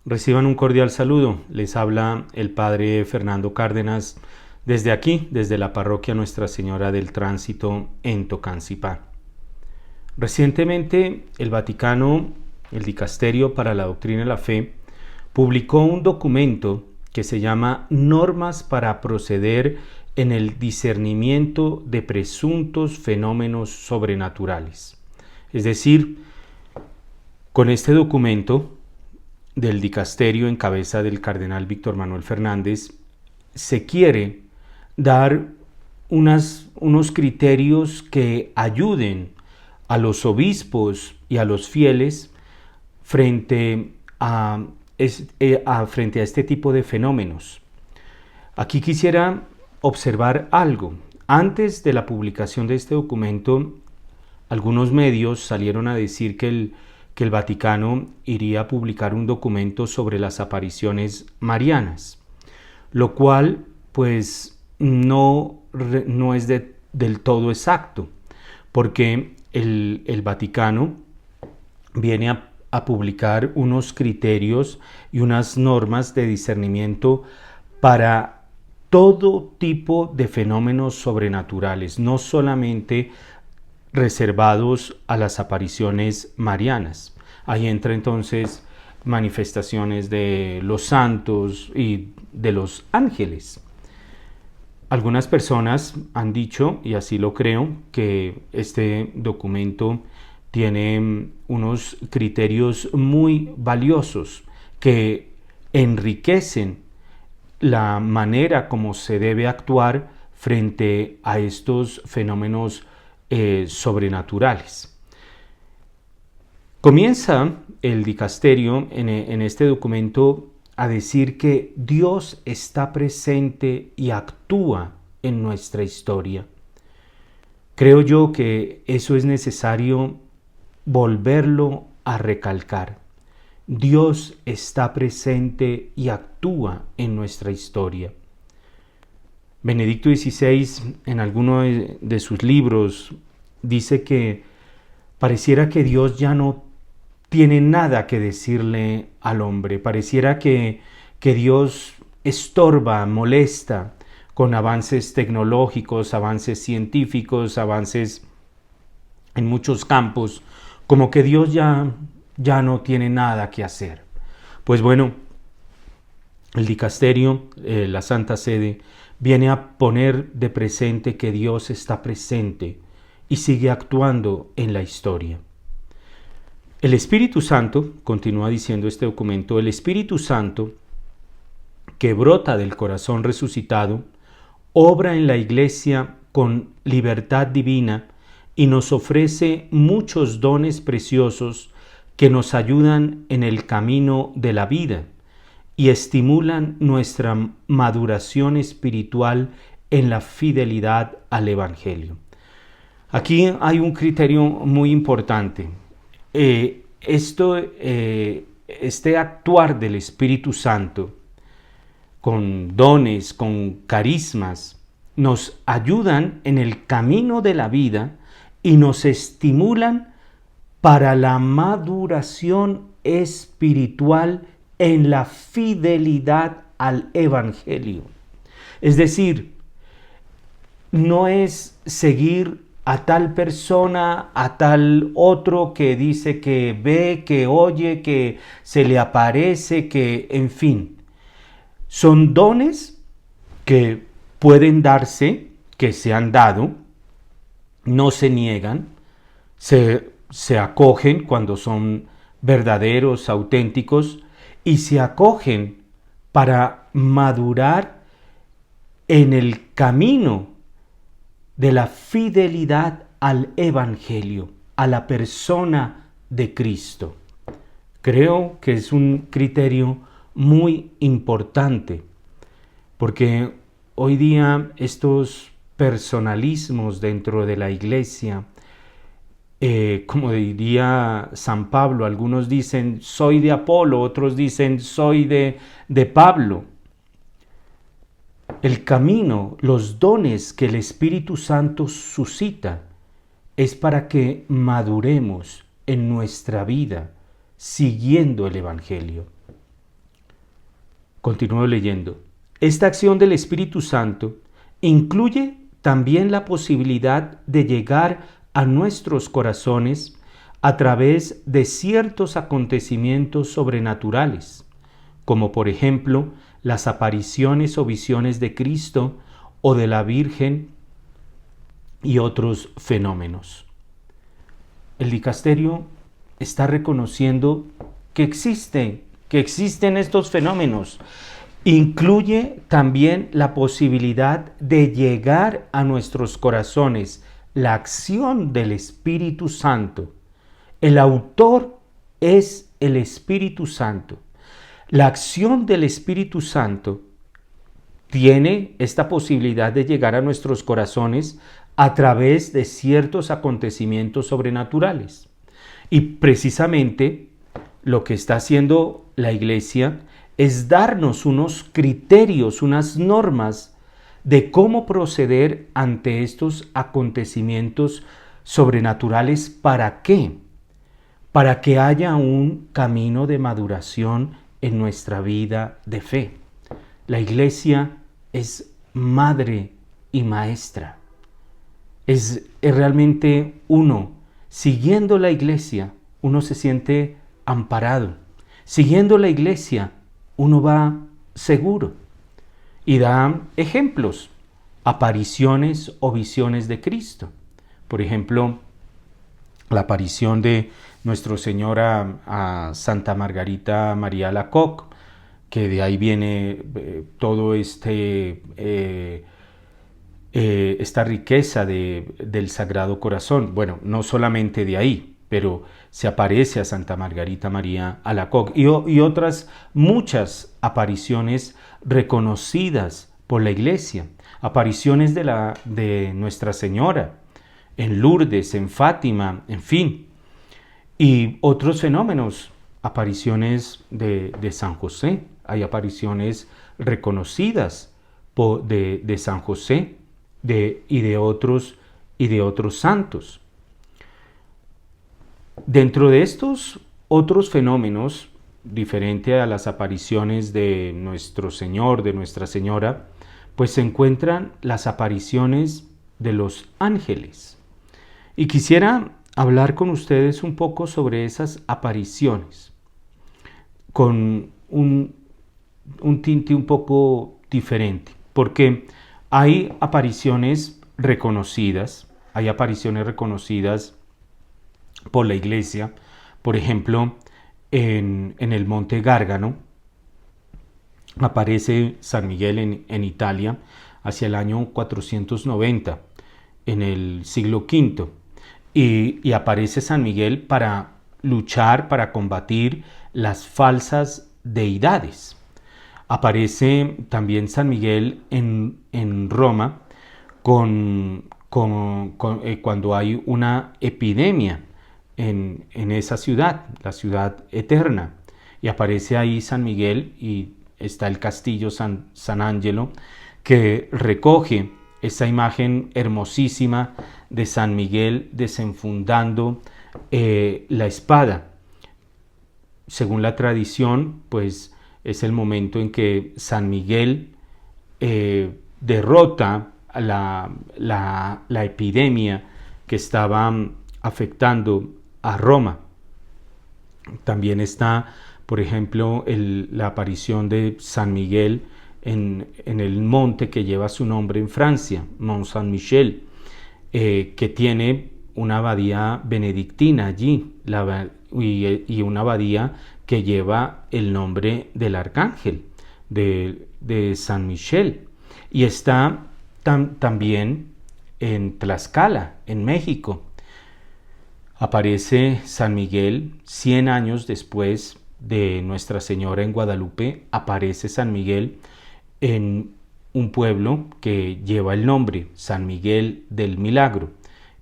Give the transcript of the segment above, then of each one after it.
Reciban un cordial saludo. Les habla el Padre Fernando Cárdenas desde aquí, desde la parroquia Nuestra Señora del Tránsito en Tocancipá. Recientemente el Vaticano, el Dicasterio para la Doctrina de la Fe, publicó un documento que se llama Normas para proceder en el discernimiento de presuntos fenómenos sobrenaturales. Es decir, con este documento del dicasterio en cabeza del cardenal Víctor Manuel Fernández, se quiere dar unos criterios que ayuden a los obispos y a los fieles frente a este tipo de fenómenos. Aquí quisiera observar algo. Antes de la publicación de este documento, algunos medios salieron a decir que el Vaticano iría a publicar un documento sobre las apariciones marianas, lo cual pues no es del todo exacto, porque el Vaticano viene a publicar unos criterios y unas normas de discernimiento para todo tipo de fenómenos sobrenaturales, no solamente reservados a las apariciones marianas. Ahí entra entonces manifestaciones de los santos y de los ángeles. Algunas personas han dicho, y así lo creo, que este documento tiene unos criterios muy valiosos que enriquecen la manera como se debe actuar frente a estos fenómenos sobrenaturales. Comienza el dicasterio en este documento a decir que Dios está presente y actúa en nuestra historia. Creo yo que eso es necesario volverlo a recalcar. Dios está presente y actúa en nuestra historia. Benedicto XVI, en alguno de sus libros, dice que pareciera que Dios ya no tiene nada que decirle al hombre. Pareciera que Dios estorba, molesta con avances tecnológicos, avances científicos, avances en muchos campos, como que Dios ya no tiene nada que hacer. Pues bueno, el dicasterio, la Santa Sede, viene a poner de presente que Dios está presente y sigue actuando en la historia. El Espíritu Santo, continúa diciendo este documento, el Espíritu Santo, que brota del corazón resucitado, obra en la Iglesia con libertad divina y nos ofrece muchos dones preciosos que nos ayudan en el camino de la vida y estimulan nuestra maduración espiritual en la fidelidad al Evangelio. Aquí hay un criterio muy importante. Este actuar del Espíritu Santo con dones, con carismas, nos ayudan en el camino de la vida y nos estimulan para la maduración espiritual en la fidelidad al Evangelio. Es decir, no es seguir a tal persona, a tal otro que dice que ve, que oye, que se le aparece, que en fin. Son dones que pueden darse, que se han dado, no se niegan, se acogen cuando son verdaderos, auténticos, y se acogen para madurar en el camino de la fidelidad al Evangelio, a la persona de Cristo. Creo que es un criterio muy importante, porque hoy día estos personalismos dentro de la Iglesia, como diría San Pablo, algunos dicen soy de Apolo, otros dicen soy de Pablo. El camino, los dones que el Espíritu Santo suscita es para que maduremos en nuestra vida siguiendo el Evangelio. Continúo leyendo. Esta acción del Espíritu Santo incluye también la posibilidad de llegar a nuestros corazones a través de ciertos acontecimientos sobrenaturales, como por ejemplo las apariciones o visiones de Cristo o de la Virgen y otros fenómenos. El dicasterio está reconociendo que existen estos fenómenos. Incluye también la posibilidad de llegar a nuestros corazones, la acción del Espíritu Santo. El autor es el Espíritu Santo. La acción del Espíritu Santo tiene esta posibilidad de llegar a nuestros corazones a través de ciertos acontecimientos sobrenaturales. Y precisamente lo que está haciendo la Iglesia es darnos unos criterios, unas normas de cómo proceder ante estos acontecimientos sobrenaturales. ¿Para qué? Para que haya un camino de maduración en nuestra vida de fe. La Iglesia es madre y maestra. Es realmente uno, siguiendo la Iglesia, uno se siente amparado. Siguiendo la Iglesia, uno va seguro. Y da ejemplos, apariciones o visiones de Cristo. Por ejemplo, la aparición de nuestro Señor a Santa Margarita María Alacoque, que de ahí viene todo esta riqueza del Sagrado Corazón. Bueno, no solamente de ahí, pero se aparece a Santa Margarita María Alacoque y otras muchas apariciones reconocidas por la Iglesia, apariciones de Nuestra Señora en Lourdes, en Fátima, en fin, y otros fenómenos, apariciones de San José. Hay apariciones reconocidas de San José y de otros santos. Dentro de estos otros fenómenos, diferente a las apariciones de nuestro Señor, de Nuestra Señora, pues se encuentran las apariciones de los ángeles. Y quisiera hablar con ustedes un poco sobre esas apariciones, con un tinte un poco diferente, porque hay apariciones reconocidas por la Iglesia. Por ejemplo, en el Monte Gárgano aparece San Miguel en Italia hacia el año 490, en el siglo V, y aparece San Miguel para luchar, para combatir las falsas deidades. Aparece también San Miguel en Roma cuando hay una epidemia en esa ciudad, la ciudad eterna, y aparece ahí San Miguel y está el castillo San Angelo, que recoge esa imagen hermosísima de San Miguel desenfundando la espada. Según la tradición, pues es el momento en que San Miguel derrota la epidemia que estaba afectando a Roma. También está, por ejemplo, la aparición de San Miguel en el monte que lleva su nombre en Francia, Mont Saint-Michel, que tiene una abadía benedictina allí, y una abadía que lleva el nombre del arcángel, de San Michel. Y está también en Tlaxcala, en México. Aparece San Miguel 100 años después de Nuestra Señora en Guadalupe. Aparece San Miguel en un pueblo que lleva el nombre San Miguel del Milagro.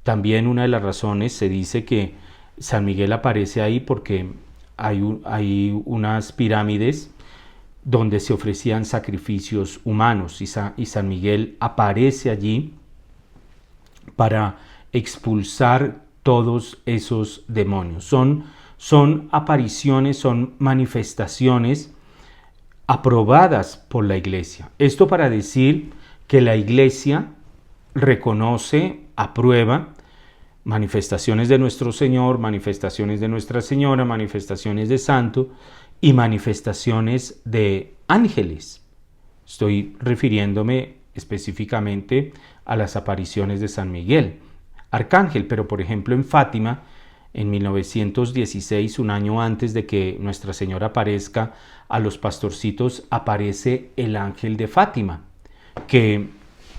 También una de las razones se dice que San Miguel aparece ahí porque hay unas pirámides donde se ofrecían sacrificios humanos y San Miguel aparece allí para expulsar todos esos demonios. Son apariciones, son manifestaciones aprobadas por la Iglesia. Esto para decir que la Iglesia reconoce, aprueba manifestaciones de nuestro Señor, manifestaciones de Nuestra Señora, manifestaciones de santo y manifestaciones de ángeles. Estoy refiriéndome específicamente a las apariciones de San Miguel, arcángel, pero por ejemplo en Fátima, en 1916, un año antes de que Nuestra Señora aparezca a los pastorcitos, aparece el ángel de Fátima, que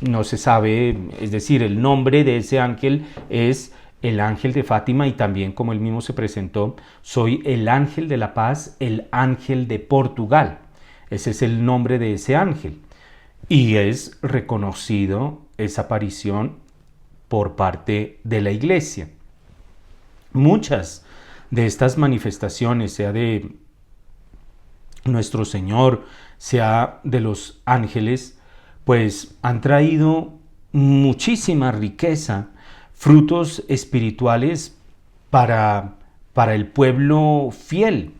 no se sabe, es decir, el nombre de ese ángel es el ángel de Fátima, y también, como él mismo se presentó, soy el ángel de la paz, el ángel de Portugal. Ese es el nombre de ese ángel. Y es reconocido esa aparición por parte de la Iglesia. Muchas de estas manifestaciones, sea de nuestro Señor, sea de los ángeles, pues han traído muchísima riqueza, frutos espirituales para el pueblo fiel.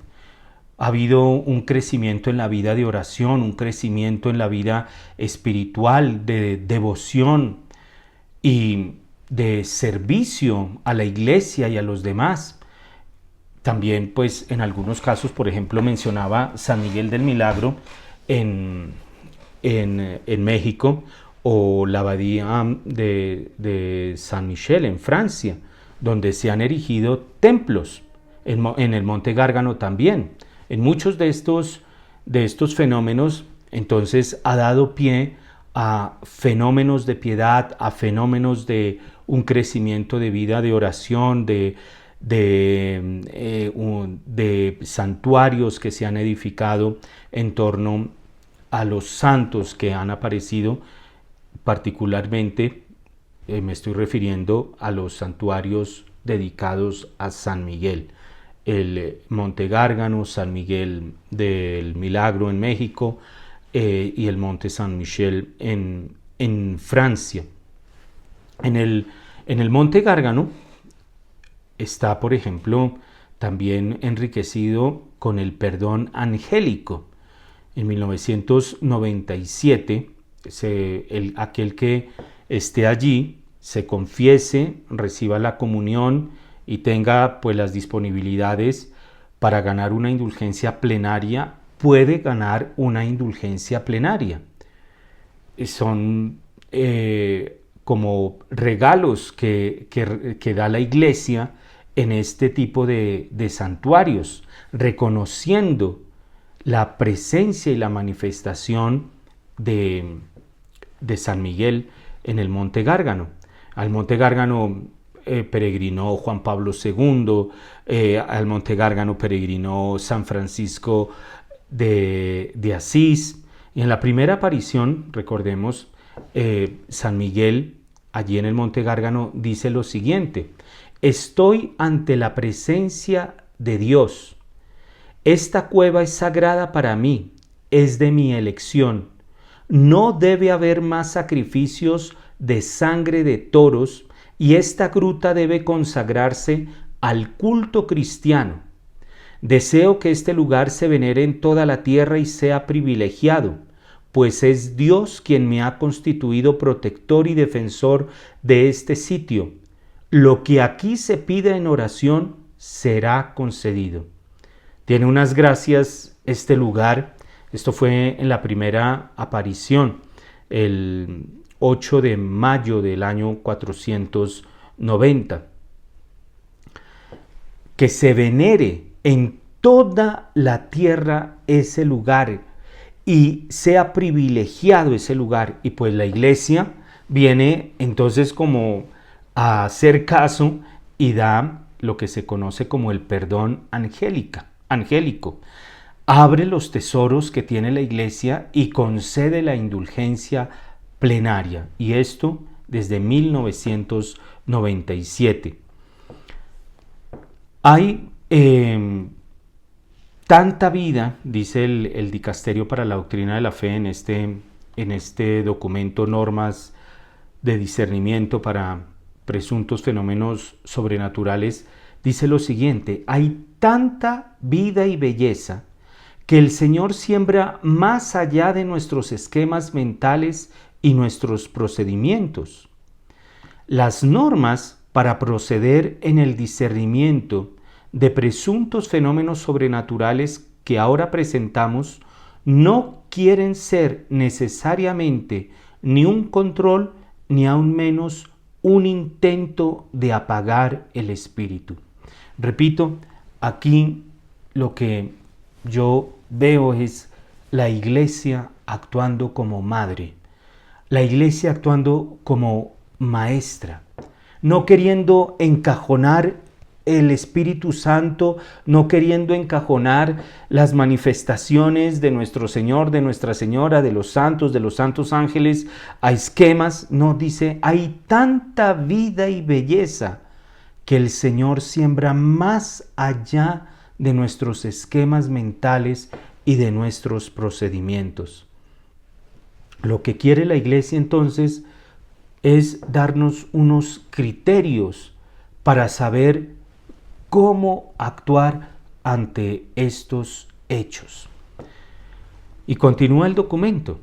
Ha habido un crecimiento en la vida de oración, un crecimiento en la vida espiritual, de devoción y de servicio a la Iglesia y a los demás. También, pues, en algunos casos, por ejemplo, mencionaba San Miguel del Milagro en México, o la abadía de San Michel en Francia, donde se han erigido templos, en el Monte Gárgano también. En muchos de estos fenómenos, entonces, ha dado pie a fenómenos de piedad, a fenómenos de un crecimiento de vida de oración, de santuarios que se han edificado en torno a los santos que han aparecido. Particularmente me estoy refiriendo a los santuarios dedicados a San Miguel, el Monte Gárgano, San Miguel del Milagro en México, y el Monte San Michel en Francia. En el Monte Gárgano está, por ejemplo, también enriquecido con el perdón angélico. En 1997, aquel que esté allí se confiese, reciba la comunión y tenga, pues, las disponibilidades para ganar una indulgencia plenaria, puede ganar una indulgencia plenaria. Son como regalos que da la Iglesia en este tipo de santuarios, reconociendo la presencia y la manifestación de San Miguel en el Monte Gárgano. Al Monte Gárgano peregrinó Juan Pablo II, al Monte Gárgano peregrinó San Francisco de Asís, y en la primera aparición, recordemos, San Miguel allí en el Monte Gárgano dice lo siguiente: estoy ante la presencia de Dios. Esta cueva es sagrada para mí, es de mi elección. No debe haber más sacrificios de sangre de toros, y esta gruta debe consagrarse al culto cristiano. Deseo que este lugar se venere en toda la tierra y sea privilegiado, pues es Dios quien me ha constituido protector y defensor de este sitio. Lo que aquí se pida en oración será concedido. Tiene unas gracias este lugar. Esto fue en la primera aparición, el 8 de mayo del año 490. Que se venere en toda la tierra ese lugar y sea privilegiado ese lugar. Y pues la Iglesia viene entonces como a hacer caso y da lo que se conoce como el perdón angélico. Abre los tesoros que tiene la Iglesia y concede la indulgencia plenaria. Y esto desde 1997. Hay tanta vida, dice el Dicasterio para la Doctrina de la Fe en este documento, Normas de Discernimiento para Presuntos Fenómenos Sobrenaturales, dice lo siguiente: hay tanta vida y belleza que el Señor siembra más allá de nuestros esquemas mentales y nuestros procedimientos. Las normas para proceder en el discernimiento de presuntos fenómenos sobrenaturales que ahora presentamos no quieren ser necesariamente ni un control ni aún menos un intento de apagar el espíritu. Repito, aquí lo que yo veo es la iglesia actuando como madre, la iglesia actuando como maestra, no queriendo encajonar el Espíritu Santo, no queriendo encajonar las manifestaciones de nuestro Señor, de Nuestra Señora, de los santos ángeles a esquemas. No, dice, hay tanta vida y belleza que el Señor siembra más allá de nuestros esquemas mentales y de nuestros procedimientos. Lo que quiere la iglesia entonces es darnos unos criterios para saber cómo actuar ante estos hechos. Y continúa el documento,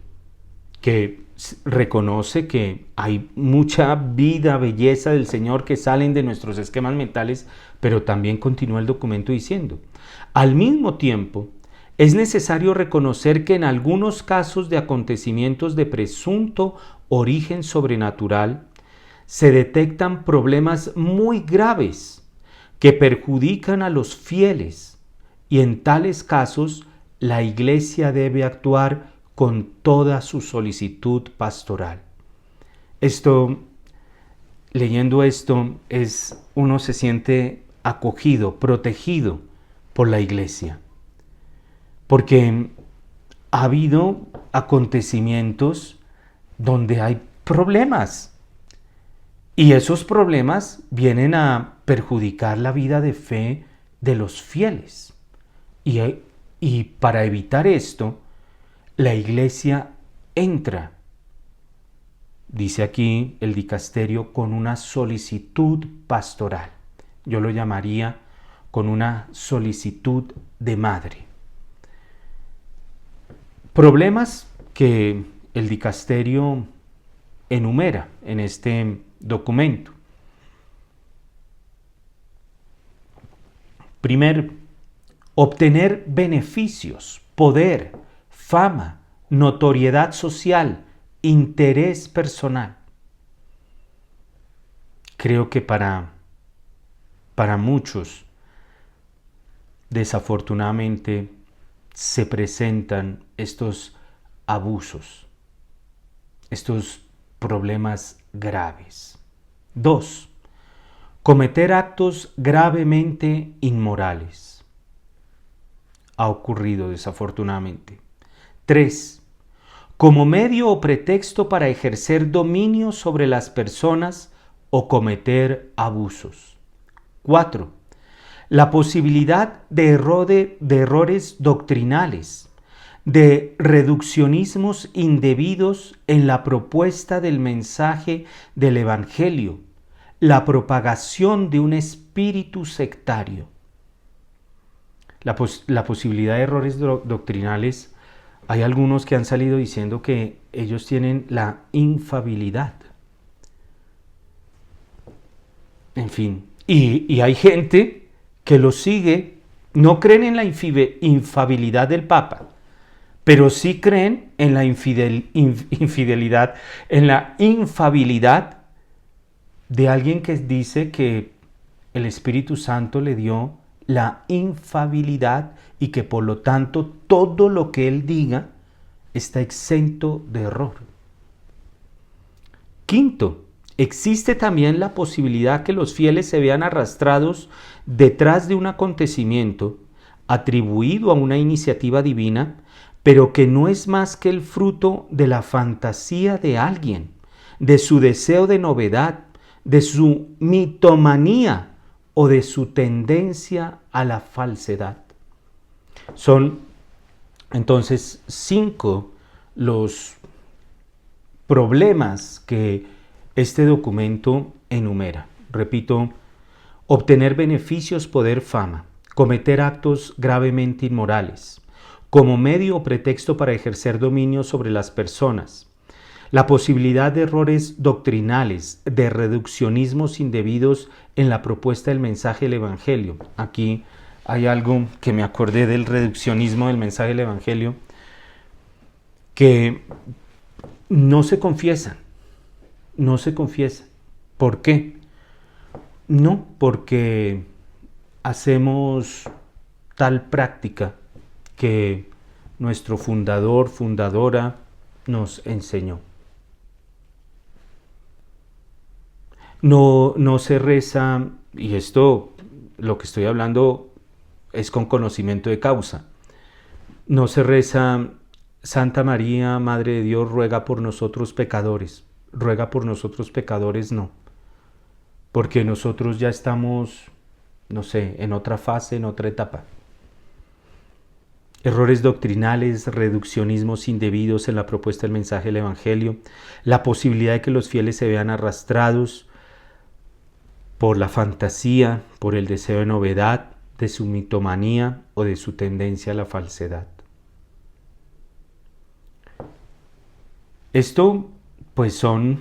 que reconoce que hay mucha vida, belleza del Señor que salen de nuestros esquemas mentales, pero también continúa el documento diciendo, al mismo tiempo, es necesario reconocer que en algunos casos de acontecimientos de presunto origen sobrenatural, se detectan problemas muy graves que perjudican a los fieles, y en tales casos la Iglesia debe actuar con toda su solicitud pastoral. Leyendo esto, uno se siente acogido, protegido por la Iglesia, porque ha habido acontecimientos donde hay problemas, y esos problemas vienen a perjudicar la vida de fe de los fieles. Y para evitar esto, la Iglesia entra, dice aquí el dicasterio, con una solicitud pastoral. Yo lo llamaría con una solicitud de madre. Problemas que el dicasterio enumera en este documento. Primero, obtener beneficios, poder, fama, notoriedad social, interés personal. Creo que para muchos, desafortunadamente, se presentan estos abusos, estos problemas graves. 2. Cometer actos gravemente inmorales. Ha ocurrido desafortunadamente. 3. Como medio o pretexto para ejercer dominio sobre las personas o cometer abusos. 4. La posibilidad de errores doctrinales, de reduccionismos indebidos en la propuesta del mensaje del Evangelio, la propagación de un espíritu sectario. La posibilidad de errores doctrinales, hay algunos que han salido diciendo que ellos tienen la infabilidad. En fin, y hay gente que lo sigue, no creen en la infabilidad del Papa, pero sí creen en la infidelidad, en la infabilidad de alguien que dice que el Espíritu Santo le dio la infabilidad y que por lo tanto todo lo que él diga está exento de error. Quinto, existe también la posibilidad que los fieles se vean arrastrados detrás de un acontecimiento atribuido a una iniciativa divina, pero que no es más que el fruto de la fantasía de alguien, de su deseo de novedad, de su mitomanía o de su tendencia a la falsedad. Son entonces 5 los problemas que este documento enumera. Repito, obtener beneficios, poder, fama, cometer actos gravemente inmorales, como medio o pretexto para ejercer dominio sobre las personas, la posibilidad de errores doctrinales, de reduccionismos indebidos en la propuesta del mensaje del Evangelio. Aquí hay algo que me acordé del reduccionismo del mensaje del Evangelio, que no se confiesan. ¿Por qué? No, porque hacemos tal práctica que nuestro fundadora nos enseñó. No se reza, y esto, lo que estoy hablando es con conocimiento de causa. No se reza: Santa María, Madre de Dios, ruega por nosotros pecadores. Ruega por nosotros pecadores, no. Porque nosotros ya estamos, no sé, en otra fase, en otra etapa. Errores doctrinales, reduccionismos indebidos en la propuesta del mensaje del Evangelio, la posibilidad de que los fieles se vean arrastrados por la fantasía, por el deseo de novedad, de su mitomanía o de su tendencia a la falsedad. Esto, pues, son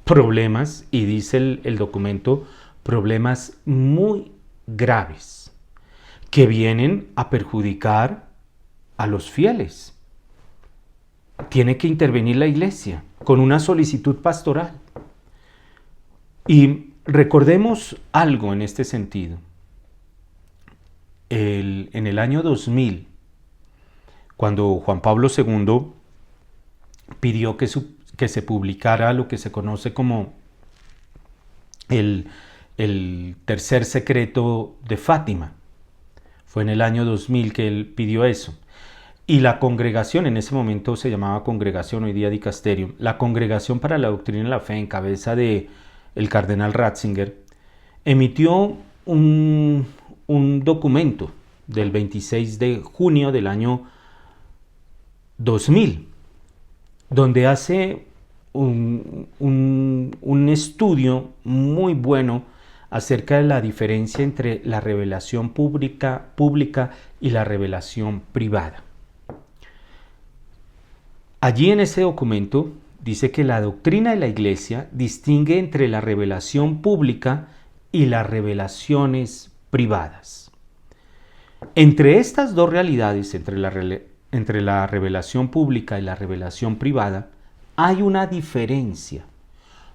problemas, y dice el documento, problemas muy graves que vienen a perjudicar a los fieles. Tiene que intervenir la Iglesia con una solicitud pastoral. Y recordemos algo en este sentido. En el año 2000, cuando Juan Pablo II pidió que se publicara lo que se conoce como el tercer secreto de Fátima. Fue en el año 2000 que él pidió eso. Y la congregación, en ese momento se llamaba congregación, hoy día dicasterio, la Congregación para la Doctrina de la Fe, en cabeza de el cardenal Ratzinger, emitió un documento del 26 de junio del año 2000, donde hace un estudio muy bueno acerca de la diferencia entre la revelación pública y la revelación privada. Allí en ese documento dice que la doctrina de la Iglesia distingue entre la revelación pública y las revelaciones privadas. Entre estas dos realidades, entre la revelación pública y la revelación privada, hay una diferencia,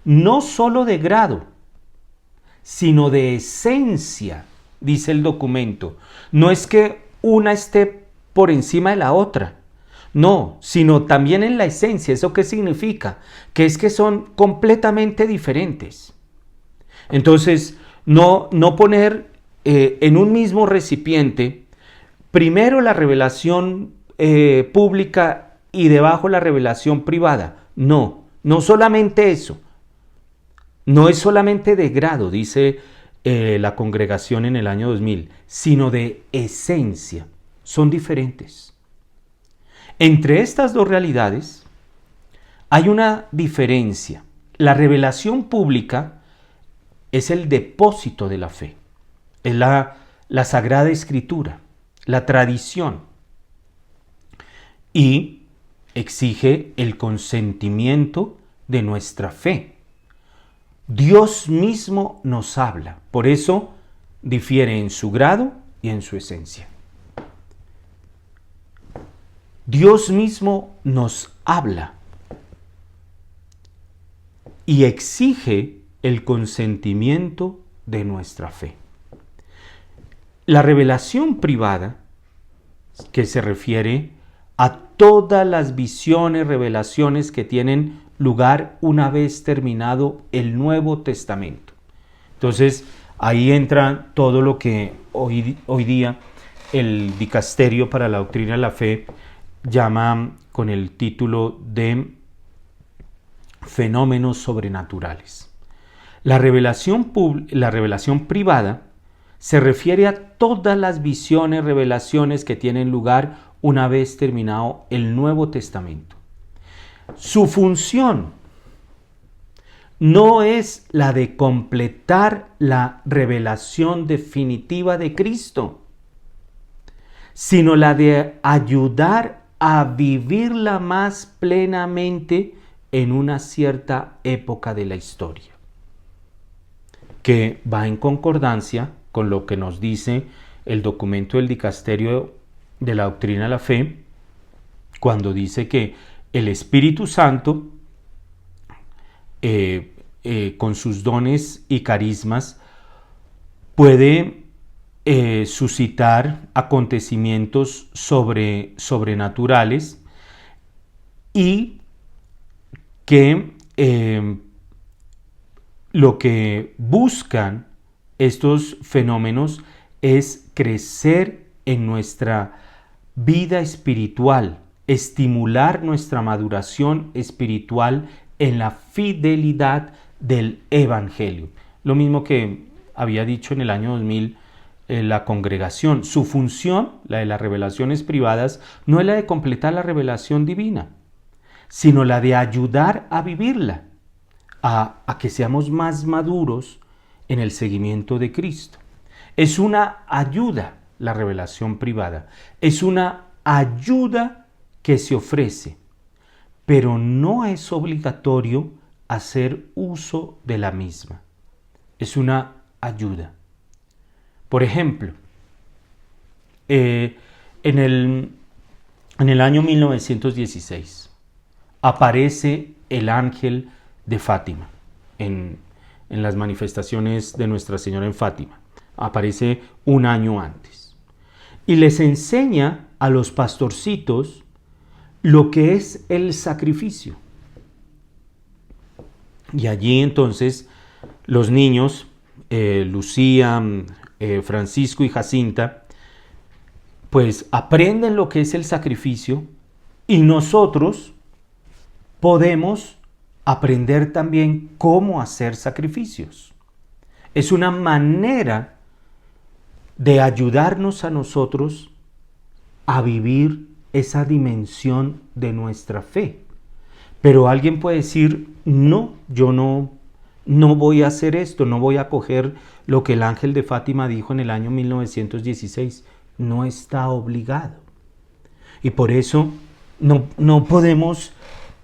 no solo de grado, sino de esencia, dice el documento. No es que una esté por encima de la otra, no, sino también en la esencia. ¿Eso qué significa? Que es que son completamente diferentes. Entonces, no poner en un mismo recipiente primero la revelación pública y debajo la revelación privada. No solamente eso. No es solamente de grado, dice la congregación en el año 2000, sino de esencia. Son diferentes. Entre estas dos realidades hay una diferencia. La revelación pública es el depósito de la fe, es la Sagrada Escritura, la tradición, y exige el consentimiento de nuestra fe. Dios mismo nos habla, por eso difiere en su grado y en su esencia. Dios mismo nos habla y exige el consentimiento de nuestra fe. La revelación privada, que se refiere a todas las visiones, revelaciones que tienen lugar una vez terminado el Nuevo Testamento. Entonces, ahí entra todo lo que hoy día el Dicasterio para la Doctrina de la Fe llama con el título de fenómenos sobrenaturales. La revelación privada se refiere a todas las visiones, revelaciones que tienen lugar una vez terminado el Nuevo Testamento. Su función no es la de completar la revelación definitiva de Cristo, sino la de ayudar a vivirla más plenamente en una cierta época de la historia, que va en concordancia con lo que nos dice el documento del Dicasterio de la Doctrina de la Fe, cuando dice que el Espíritu Santo, con sus dones y carismas, puede suscitar acontecimientos sobrenaturales y que lo que buscan estos fenómenos es crecer en nuestra vida espiritual, estimular nuestra maduración espiritual en la fidelidad del Evangelio. Lo mismo que había dicho en el año 2000 la congregación. Su función, la de las revelaciones privadas, no es la de completar la revelación divina, sino la de ayudar a vivirla, a que seamos más maduros en el seguimiento de Cristo. Es una ayuda la revelación privada, es una ayuda que se ofrece, pero no es obligatorio hacer uso de la misma. Es una ayuda. Por ejemplo, en el año 1916 aparece el ángel de Fátima en las manifestaciones de Nuestra Señora en Fátima. Aparece un año antes. Y les enseña a los pastorcitos lo que es el sacrificio. Y allí entonces los niños, Lucía, Francisco y Jacinta, pues aprenden lo que es el sacrificio y nosotros podemos aprender también cómo hacer sacrificios. Es una manera de ayudarnos a nosotros a vivir esa dimensión de nuestra fe. Pero alguien puede decir, no, yo no voy a hacer esto, no voy a coger lo que el ángel de Fátima dijo en el año 1916. No está obligado. Y por eso no podemos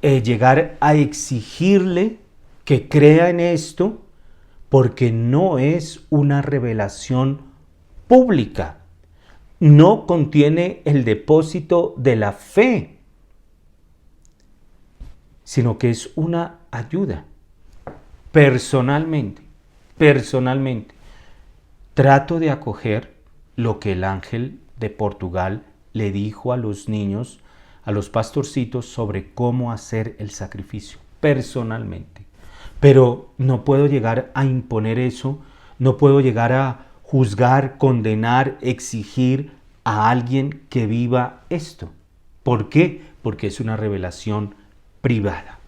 llegar a exigirle que crea en esto, porque no es una revelación pública. No contiene el depósito de la fe, sino que es una ayuda. Personalmente, trato de acoger lo que el ángel de Portugal le dijo a los niños, a los pastorcitos, sobre cómo hacer el sacrificio, personalmente. Pero no puedo llegar a imponer eso, no puedo llegar a juzgar, condenar, exigir a alguien que viva esto. ¿Por qué? Porque es una revelación privada.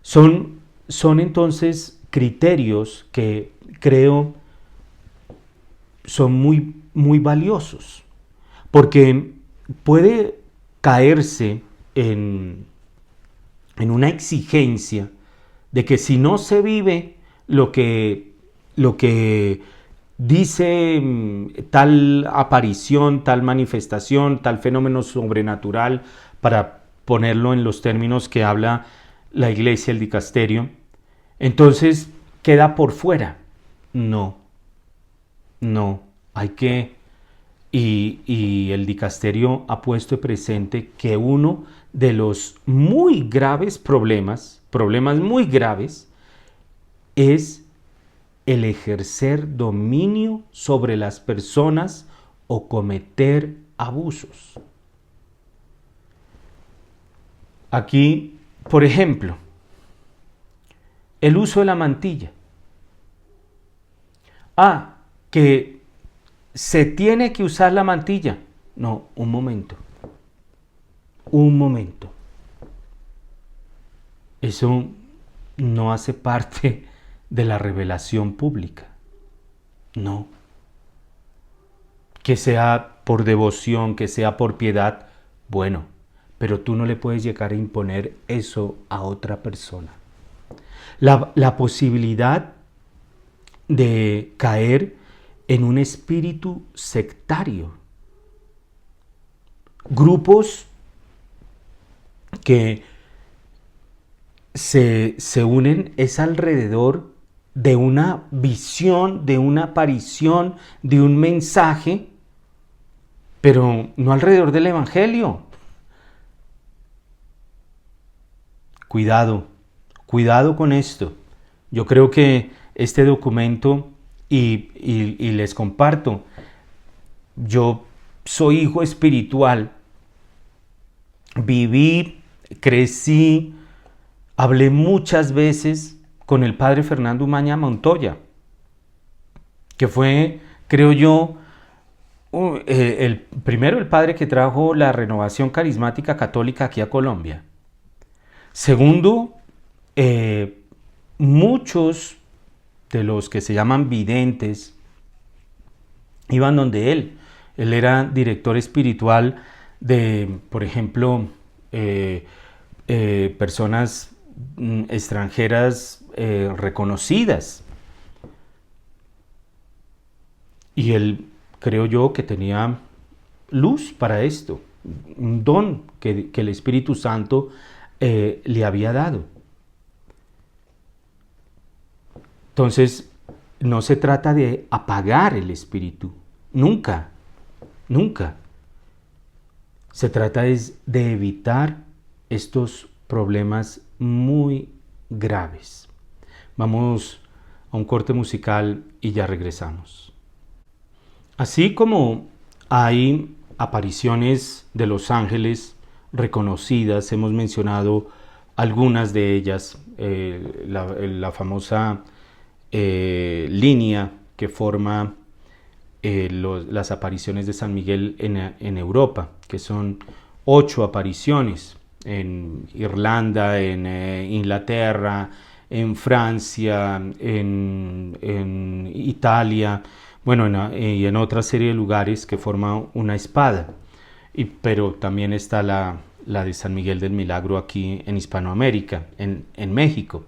Son entonces criterios que creo son muy valiosos, porque puede caerse en una exigencia de que si no se vive lo que dice tal aparición, tal manifestación, tal fenómeno sobrenatural, para ponerlo en los términos que habla la Iglesia, el dicasterio, entonces queda por fuera. No, hay que, y el dicasterio ha puesto presente que uno de los muy graves problemas muy graves, es el ejercer dominio sobre las personas o cometer abusos. Aquí, por ejemplo, el uso de la mantilla. Que se tiene que usar la mantilla. No, un momento. Eso no hace parte de la revelación pública. No. Que sea por devoción, que sea por piedad, bueno, pero tú no le puedes llegar a imponer eso a otra persona. La posibilidad de caer en un espíritu sectario grupos que se unen es alrededor de una visión, de una aparición, de un mensaje, pero no alrededor del Evangelio. Cuidado, cuidado con esto. Yo creo que este documento, y les comparto, yo soy hijo espiritual, viví, crecí, hablé muchas veces con el padre Fernando Umaña Montoya, que fue, creo yo, primero el padre que trajo la renovación carismática católica aquí a Colombia. Segundo, muchos de los que se llaman videntes iban donde él. Él era director espiritual de, por ejemplo, personas extranjeras reconocidas. Y él, creo yo, que tenía luz para esto, un don que el Espíritu Santo le había dado. Entonces, no se trata de apagar el espíritu, nunca, nunca. Se trata de evitar estos problemas muy graves. Vamos a un corte musical y ya regresamos. Así como hay apariciones de los ángeles reconocidas, hemos mencionado algunas de ellas, la famosa línea que forma las apariciones de San Miguel en Europa, que son 8 apariciones en Irlanda, en Inglaterra, en Francia, en Italia, bueno, y en otra serie de lugares que forma una espada. Pero también está la de San Miguel del Milagro aquí en Hispanoamérica, en México.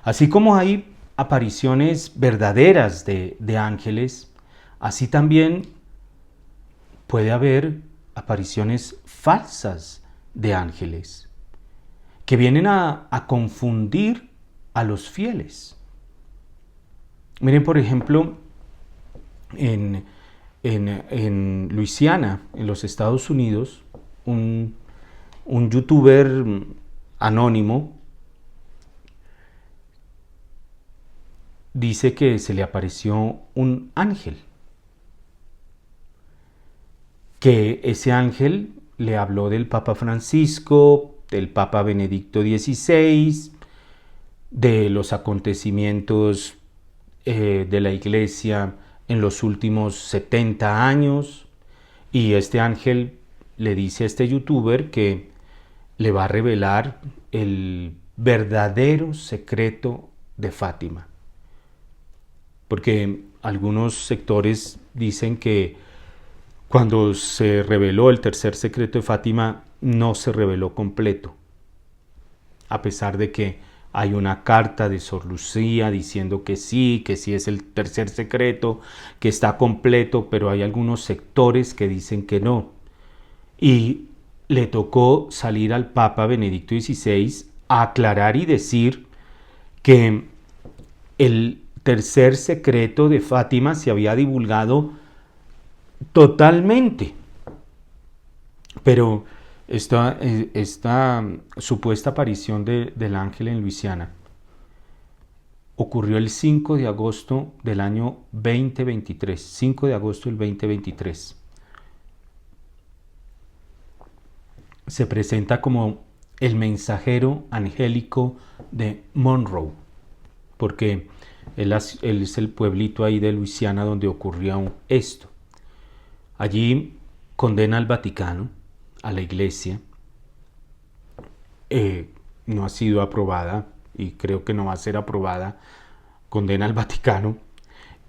Así como hay apariciones verdaderas de ángeles, así también puede haber apariciones falsas de ángeles que vienen a confundir a los fieles. Miren, por ejemplo, en Luisiana, en los Estados Unidos, un youtuber anónimo dice que se le apareció un ángel, que ese ángel le habló del Papa Francisco, del Papa Benedicto XVI, de los acontecimientos de la Iglesia en los últimos 70 años, y este ángel le dice a este youtuber que le va a revelar el verdadero secreto de Fátima. Porque algunos sectores dicen que cuando se reveló el tercer secreto de Fátima, no se reveló completo, a pesar de que hay una carta de Sor Lucía diciendo que sí es el tercer secreto, que está completo, pero hay algunos sectores que dicen que no. Y le tocó salir al Papa Benedicto XVI a aclarar y decir que el tercer secreto de Fátima se había divulgado totalmente. Pero esta supuesta aparición del ángel en Luisiana ocurrió el 5 de agosto del año 2023. 5 de agosto del 2023. Se presenta como el mensajero angélico de Monroe, porque él es el pueblito ahí de Luisiana donde ocurrió esto. Allí condena al Vaticano, a la Iglesia. No ha sido aprobada y creo que no va a ser aprobada. Condena al Vaticano.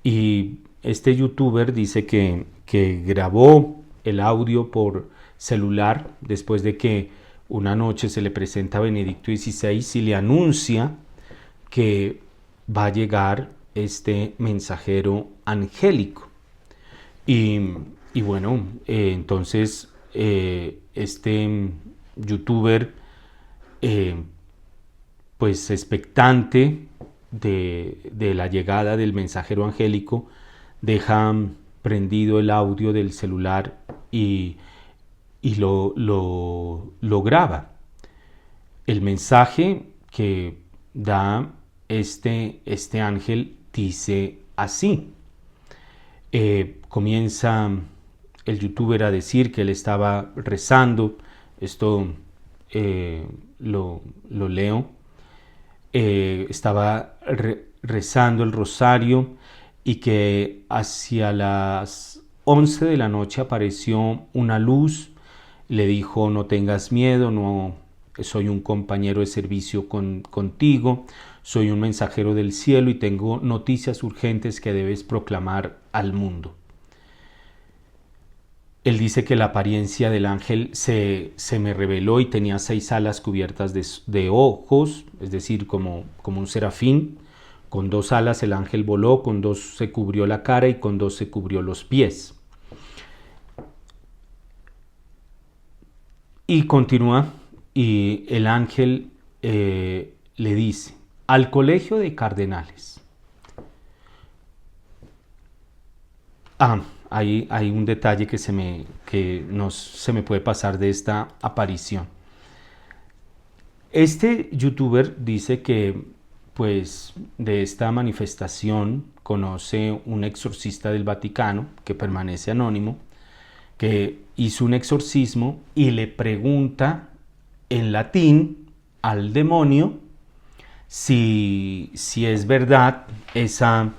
Y este youtuber dice que grabó el audio por celular después de que una noche se le presenta a Benedicto XVI y le anuncia que va a llegar este mensajero angélico. Y bueno, entonces este youtuber, pues expectante de la llegada del mensajero angélico, deja prendido el audio del celular y lo graba. El mensaje que da este ángel dice así. Comienza el youtuber a decir que él estaba rezando. Esto lo leo. Estaba rezando el rosario y que hacia las 11 de la noche apareció una luz. Le dijo: no tengas miedo, no soy un compañero de servicio contigo, soy un mensajero del cielo y tengo noticias urgentes que debes proclamar al mundo. Él dice que la apariencia del ángel se me reveló y tenía 6 alas cubiertas de ojos, es decir, como un serafín. Con 2 alas el ángel voló, con 2 se cubrió la cara y con 2 se cubrió los pies. Y continúa, y el ángel le dice: al colegio de cardenales. Hay un detalle que se me puede pasar de esta aparición. Este youtuber dice que, pues, de esta manifestación conoce un exorcista del Vaticano que permanece anónimo, que hizo un exorcismo y le pregunta en latín al demonio si es verdad esa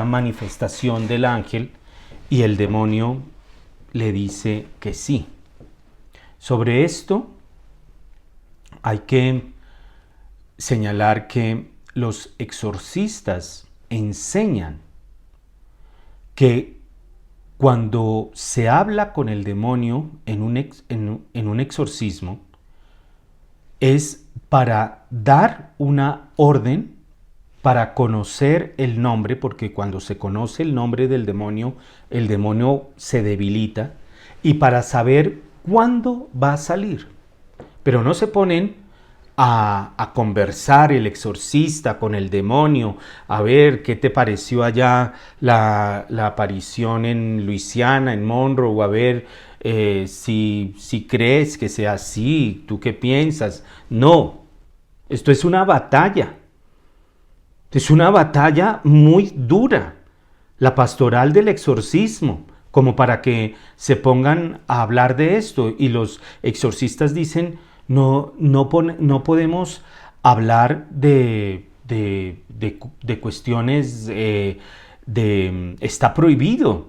manifestación del ángel, y el demonio le dice que sí. Sobre esto hay que señalar que los exorcistas enseñan que cuando se habla con el demonio en un exorcismo, es para dar una orden, para conocer el nombre, porque cuando se conoce el nombre del demonio, el demonio se debilita, y para saber cuándo va a salir. Pero no se ponen a conversar el exorcista con el demonio, a ver qué te pareció allá la aparición en Luisiana, en Monroe, o a ver si crees que sea así, tú qué piensas. No, esto es una batalla. Es una batalla muy dura, la pastoral del exorcismo, como para que se pongan a hablar de esto. Y los exorcistas dicen: no podemos hablar de cuestiones, está prohibido,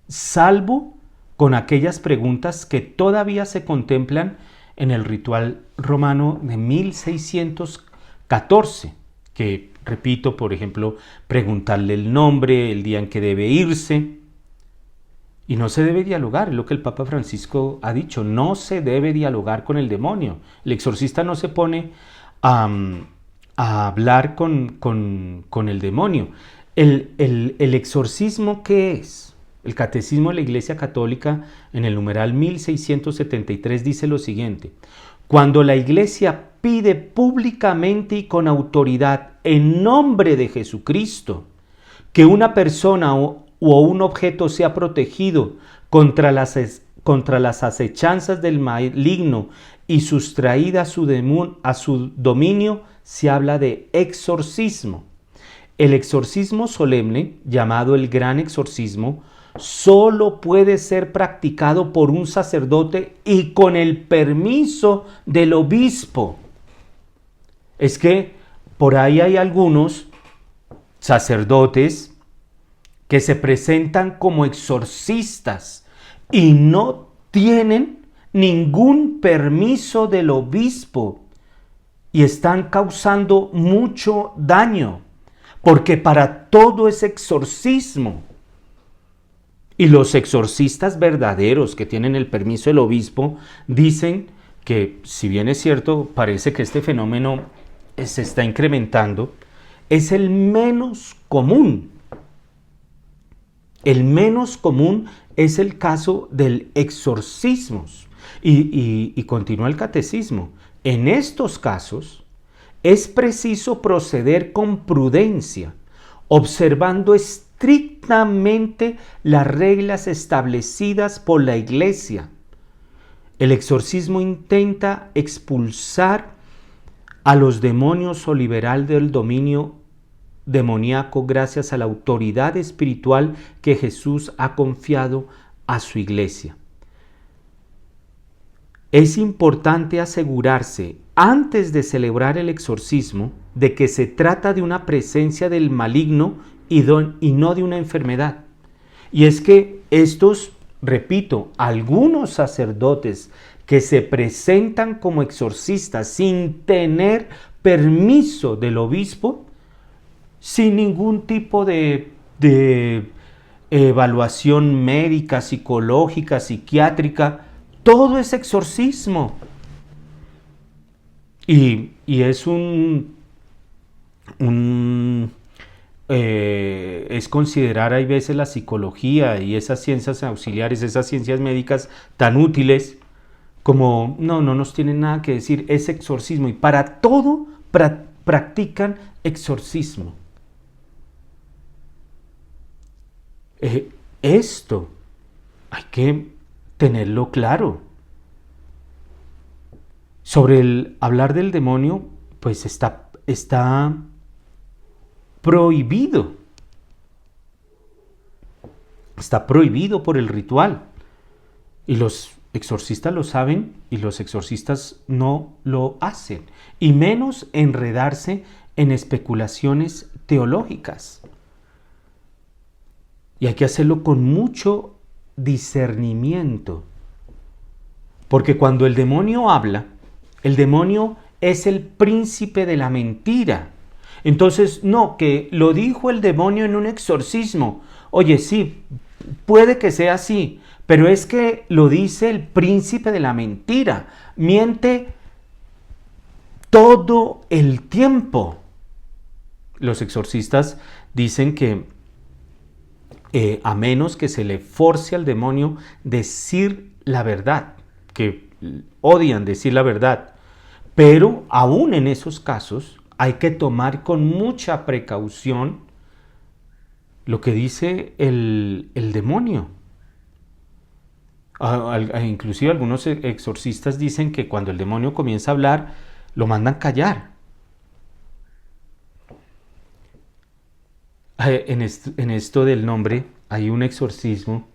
salvo con aquellas preguntas que todavía se contemplan en el ritual romano de 1614, que, repito, por ejemplo, preguntarle el nombre, el día en que debe irse. Y no se debe dialogar, es lo que el Papa Francisco ha dicho: no se debe dialogar con el demonio. El exorcista no se pone a hablar con el demonio. El exorcismo, ¿qué es? El Catecismo de la Iglesia Católica, en el numeral 1673, dice lo siguiente: cuando la Iglesia pide públicamente y con autoridad, en nombre de Jesucristo, que una persona o un objeto sea protegido contra las acechanzas del maligno y sustraída a su dominio, se habla de exorcismo. El exorcismo solemne, llamado el gran exorcismo, solo puede ser practicado por un sacerdote y con el permiso del obispo. Es que por ahí hay algunos sacerdotes que se presentan como exorcistas y no tienen ningún permiso del obispo y están causando mucho daño, porque para todo es exorcismo. Y los exorcistas verdaderos que tienen el permiso del obispo dicen que, si bien es cierto, parece que este fenómeno se está incrementando, es el menos común. El menos común es el caso del exorcismo. Y continúa el catecismo. En estos casos es preciso proceder con prudencia, observando estrictamente las reglas establecidas por la Iglesia. El exorcismo intenta expulsar a los demonios o liberar del dominio demoníaco gracias a la autoridad espiritual que Jesús ha confiado a su Iglesia. Es importante asegurarse, antes de celebrar el exorcismo, de que se trata de una presencia del maligno y no de una enfermedad. Y es que estos, repito, algunos sacerdotes que se presentan como exorcistas sin tener permiso del obispo, sin ningún tipo de evaluación médica, psicológica, psiquiátrica, todo es exorcismo. Y es es considerar, hay veces, la psicología y esas ciencias auxiliares, esas ciencias médicas tan útiles, como no nos tienen nada que decir, es exorcismo. Y para todo practican exorcismo. Esto hay que tenerlo claro. Sobre el hablar del demonio, pues está prohibido. Está prohibido por el ritual. Y los exorcistas lo saben y los exorcistas no lo hacen. Y menos enredarse en especulaciones teológicas. Y hay que hacerlo con mucho discernimiento. Porque cuando el demonio habla, el demonio es el príncipe de la mentira. Entonces, no, que lo dijo el demonio en un exorcismo. Oye, sí, puede que sea así, pero es que lo dice el príncipe de la mentira. Miente todo el tiempo. Los exorcistas dicen que a menos que se le force al demonio decir la verdad, que odian decir la verdad, pero aún en esos casos hay que tomar con mucha precaución lo que dice el demonio. Inclusive algunos exorcistas dicen que cuando el demonio comienza a hablar, lo mandan callar. En esto del nombre hay un exorcismo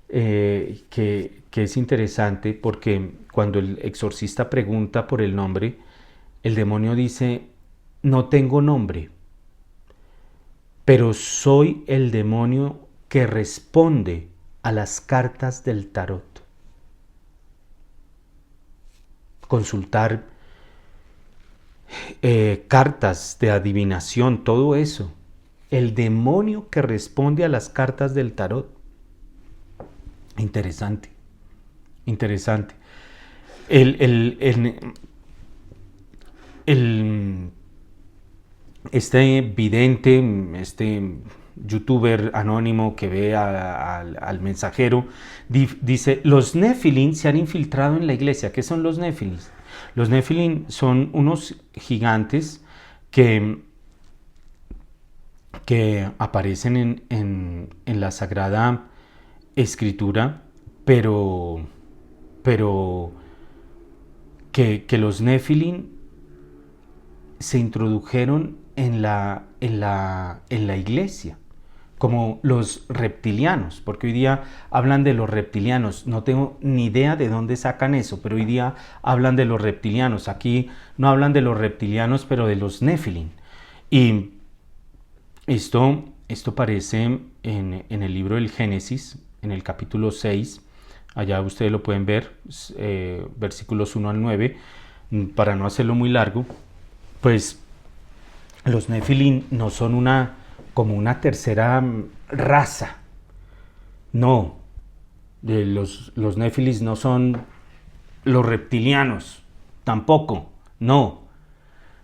que es interesante, porque cuando el exorcista pregunta por el nombre, el demonio dice: no tengo nombre, pero soy el demonio que responde a las cartas del tarot. Consultar cartas de adivinación, todo eso. El demonio que responde a las cartas del tarot. Interesante. Este vidente, este youtuber anónimo que ve al mensajero, dice: los Nefilim se han infiltrado en la iglesia. ¿Qué son los Nefilim? Los Nefilim son unos gigantes que aparecen en la Sagrada Escritura, pero que los Nefilim se introdujeron en la iglesia, como los reptilianos, porque hoy día hablan de los reptilianos. No tengo ni idea de dónde sacan eso, pero hoy día hablan de los reptilianos. Aquí no hablan de los reptilianos, pero de los Nefilim. Y esto aparece en el libro del Génesis, en el capítulo 6. Allá ustedes lo pueden ver, versículos 1 al 9. Para no hacerlo muy largo, pues los Nefilim no son como una tercera raza. No, los Nefilim no son los reptilianos, tampoco, no.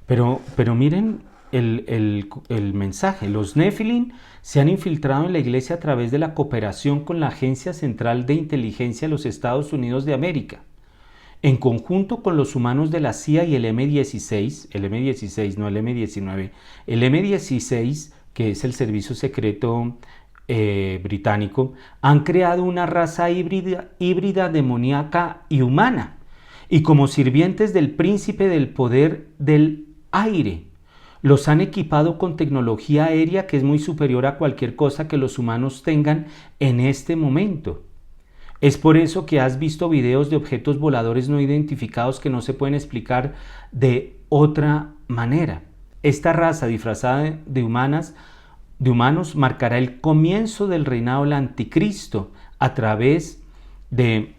Pero miren el mensaje. Los Nefilim se han infiltrado en la iglesia a través de la cooperación con la Agencia Central de Inteligencia de los Estados Unidos de América, en conjunto con los humanos de la CIA y el M16, no el M19, el M16, que es el servicio secreto británico, han creado una raza híbrida demoníaca y humana, y como sirvientes del príncipe del poder del aire, los han equipado con tecnología aérea que es muy superior a cualquier cosa que los humanos tengan en este momento. Es por eso que has visto videos de objetos voladores no identificados que no se pueden explicar de otra manera. Esta raza disfrazada de humanos marcará el comienzo del reinado del anticristo a través de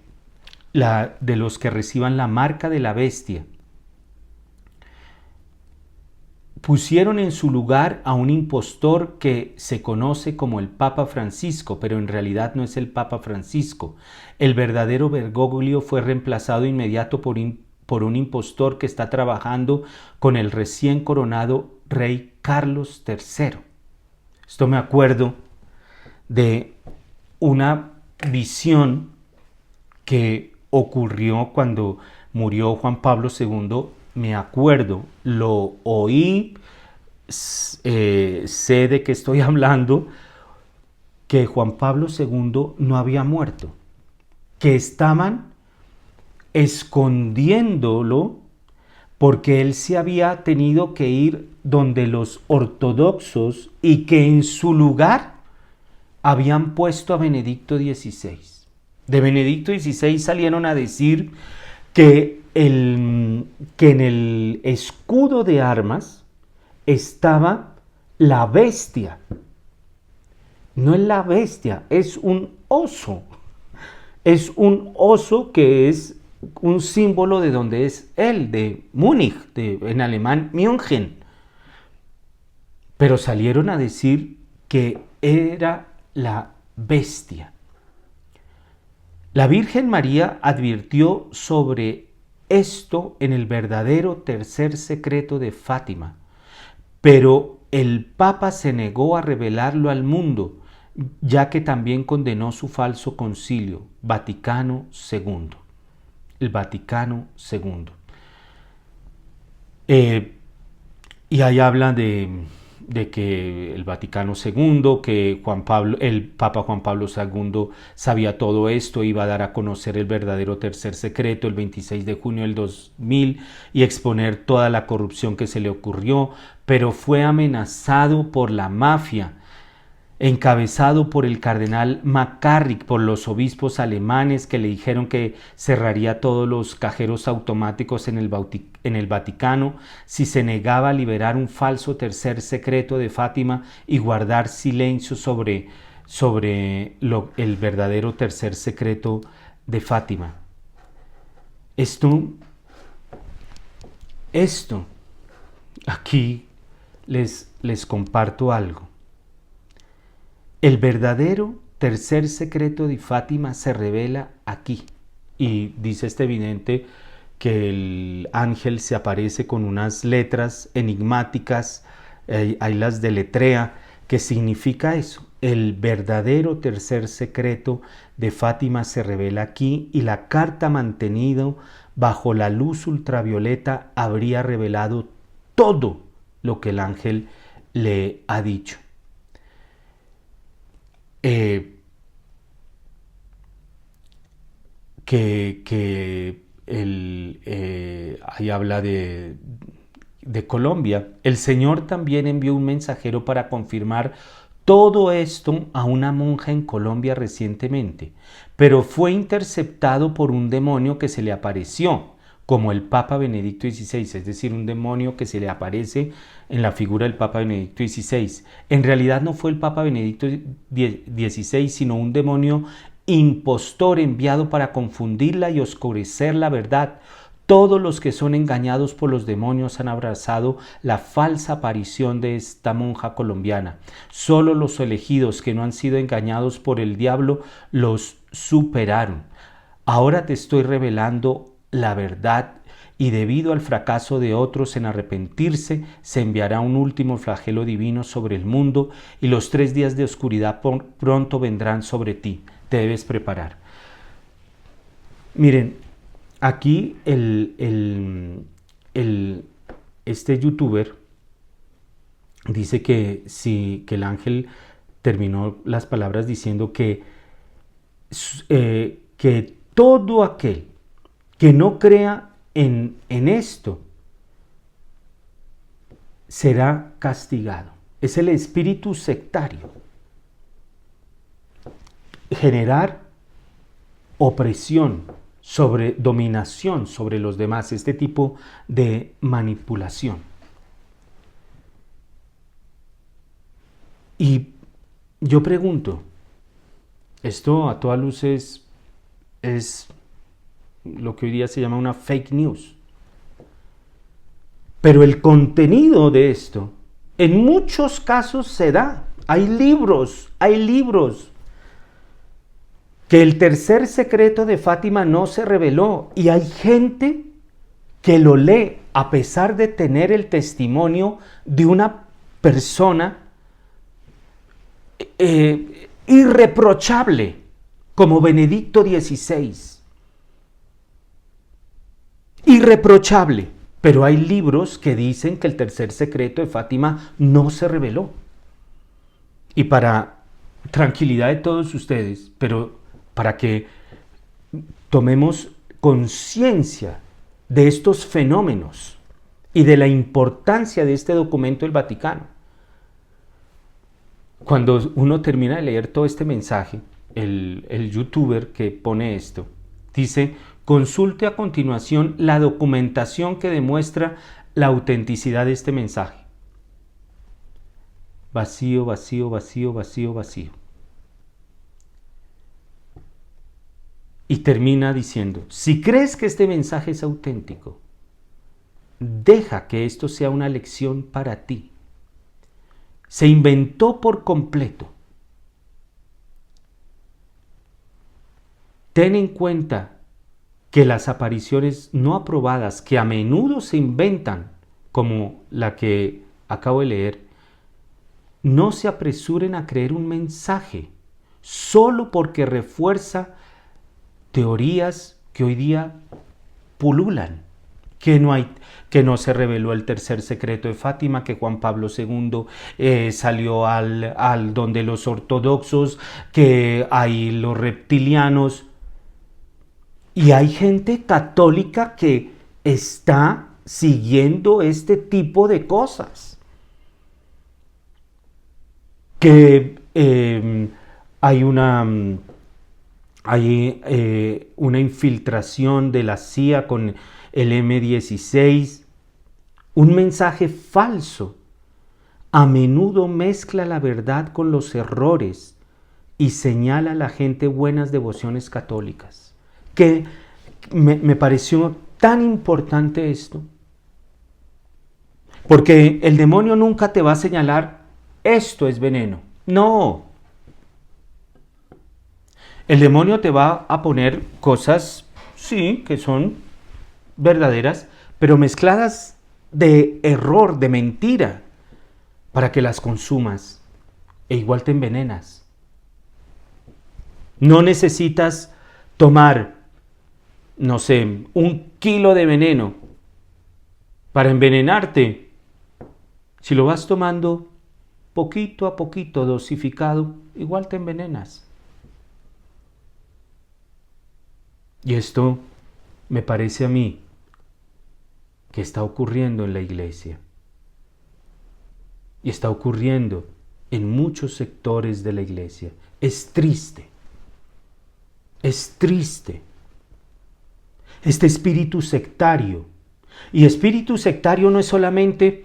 los que reciban la marca de la bestia. Pusieron en su lugar a un impostor que se conoce como el Papa Francisco, pero en realidad no es el Papa Francisco. El verdadero Bergoglio fue reemplazado inmediato por un impostor que está trabajando con el recién coronado rey Carlos III. Esto me acuerdo de una visión que ocurrió cuando murió Juan Pablo II. Me acuerdo, lo oí, sé de qué estoy hablando, que Juan Pablo II no había muerto, que estaban escondiéndolo porque él se había tenido que ir donde los ortodoxos y que en su lugar habían puesto a Benedicto XVI. De Benedicto XVI salieron a decir que en el escudo de armas estaba la bestia. No es la bestia, es un oso. Es un oso que es un símbolo de donde es él, de Múnich, en alemán München. Pero salieron a decir que era la bestia. La Virgen María advirtió sobre esto en el verdadero tercer secreto de Fátima, pero el Papa se negó a revelarlo al mundo, ya que también condenó su falso concilio, Vaticano II. El Vaticano II. Y ahí habla de que el Vaticano II, que el Papa Juan Pablo II sabía todo esto, iba a dar a conocer el verdadero tercer secreto el 26 de junio del 2000 y exponer toda la corrupción que se le ocurrió, pero fue amenazado por la mafia, encabezado por el cardenal McCarrick, por los obispos alemanes que le dijeron que cerraría todos los cajeros automáticos en el Vaticano si se negaba a liberar un falso tercer secreto de Fátima y guardar silencio sobre el verdadero tercer secreto de Fátima. Esto, aquí les comparto algo. El verdadero tercer secreto de Fátima se revela aquí. Y dice este vidente que el ángel se aparece con unas letras enigmáticas, ahí las deletrea, que significa eso. El verdadero tercer secreto de Fátima se revela aquí y la carta mantenida bajo la luz ultravioleta habría revelado todo lo que el ángel le ha dicho. Ahí habla de Colombia. El Señor también envió un mensajero para confirmar todo esto a una monja en Colombia recientemente, pero fue interceptado por un demonio que se le apareció, como el Papa Benedicto XVI, es decir, un demonio que se le aparece en la figura del Papa Benedicto XVI. En realidad no fue el Papa Benedicto XVI, sino un demonio impostor enviado para confundirla y oscurecer la verdad. Todos los que son engañados por los demonios han abrazado la falsa aparición de esta monja colombiana. Solo los elegidos que no han sido engañados por el diablo los superaron. Ahora te estoy revelando la verdad y debido al fracaso de otros en arrepentirse, se enviará un último flagelo divino sobre el mundo y los 3 días de oscuridad pronto vendrán sobre ti. Te debes preparar. Miren, aquí este youtuber dice que sí, que el ángel terminó las palabras diciendo que todo aquel que no crea en esto será castigado. Es el espíritu sectario. Generar opresión, dominación sobre los demás, este tipo de manipulación. Y yo pregunto, esto a todas luces es lo que hoy día se llama una fake news. Pero el contenido de esto, en muchos casos se da. Hay libros que el tercer secreto de Fátima no se reveló y hay gente que lo lee a pesar de tener el testimonio de una persona irreprochable como Benedicto XVI. Irreprochable, pero hay libros que dicen que el tercer secreto de Fátima no se reveló. Y para tranquilidad de todos ustedes, pero para que tomemos conciencia de estos fenómenos y de la importancia de este documento del Vaticano. Cuando uno termina de leer todo este mensaje, el youtuber que pone esto, dice: consulte a continuación la documentación que demuestra la autenticidad de este mensaje. Vacío, vacío, vacío, vacío, vacío. Y termina diciendo: si crees que este mensaje es auténtico, deja que esto sea una lección para ti. Se inventó por completo. Ten en cuenta que las apariciones no aprobadas, que a menudo se inventan, como la que acabo de leer, no se apresuren a creer un mensaje solo porque refuerza teorías que hoy día pululan, que no se reveló el tercer secreto de Fátima, que Juan Pablo II salió al donde los ortodoxos, que hay los reptilianos. Y hay gente católica que está siguiendo este tipo de cosas. Que hay una infiltración de la CIA con el M16. Un mensaje falso. A menudo mezcla la verdad con los errores y señala a la gente buenas devociones católicas. Que me pareció tan importante esto, porque el demonio nunca te va a señalar: esto es veneno. No. El demonio te va a poner cosas, sí, que son verdaderas, pero mezcladas de error, de mentira, para que las consumas e igual te envenenas. No necesitas tomar, no sé, 1 kilo de veneno para envenenarte. Si lo vas tomando poquito a poquito, dosificado, igual te envenenas. Y esto me parece a mí que está ocurriendo en la iglesia. Y está ocurriendo en muchos sectores de la iglesia. Es triste. Es triste. Este espíritu sectario. Y espíritu sectario no es solamente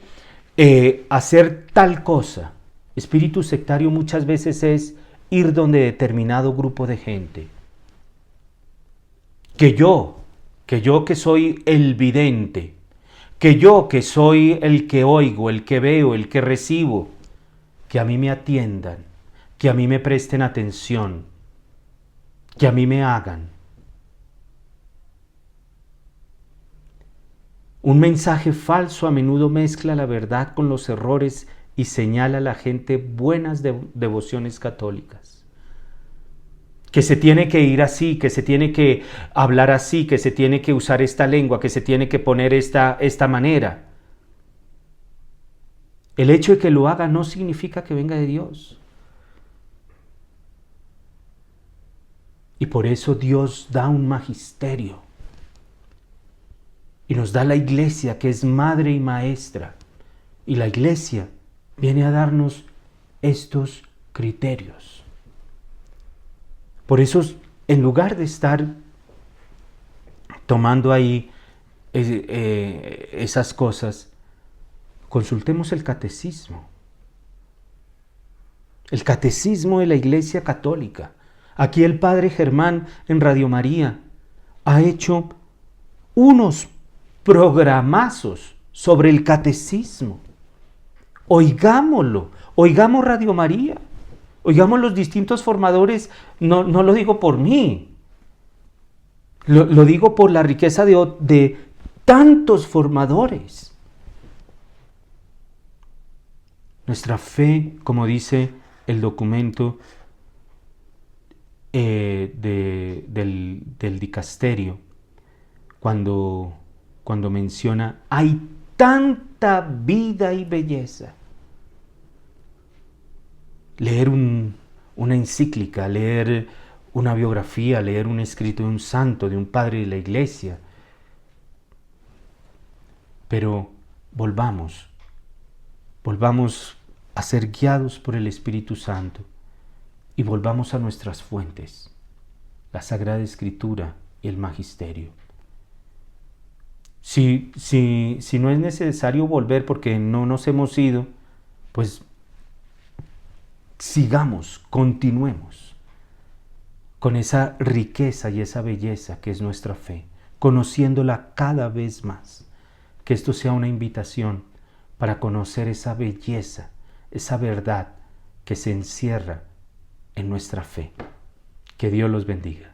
hacer tal cosa. Espíritu sectario muchas veces es ir donde determinado grupo de gente. Que yo que soy el vidente, que yo que soy el que oigo, el que veo, el que recibo, que a mí me atiendan, que a mí me presten atención, que a mí me hagan. Un mensaje falso a menudo mezcla la verdad con los errores y señala a la gente buenas devociones católicas. Que se tiene que ir así, que se tiene que hablar así, que se tiene que usar esta lengua, que se tiene que poner esta manera. El hecho de que lo haga no significa que venga de Dios. Y por eso Dios da un magisterio. Y nos da la iglesia, que es madre y maestra. Y la iglesia viene a darnos estos criterios. Por eso, en lugar de estar tomando ahí esas cosas, consultemos el catecismo. El catecismo de la Iglesia Católica. Aquí el Padre Germán en Radio María ha hecho unos programazos sobre el catecismo. Oigámoslo, oigamos Radio María, oigamos los distintos formadores, no lo digo por mí, lo digo por la riqueza de tantos formadores. Nuestra fe, como dice el documento del dicasterio, cuando menciona, hay tanta vida y belleza. Leer una encíclica, leer una biografía, leer un escrito de un santo, de un padre de la iglesia. Pero volvamos a ser guiados por el Espíritu Santo y volvamos a nuestras fuentes, la Sagrada Escritura y el Magisterio. Si no es necesario volver porque no nos hemos ido, pues sigamos, continuemos con esa riqueza y esa belleza que es nuestra fe, conociéndola cada vez más. Que esto sea una invitación para conocer esa belleza, esa verdad que se encierra en nuestra fe. Que Dios los bendiga.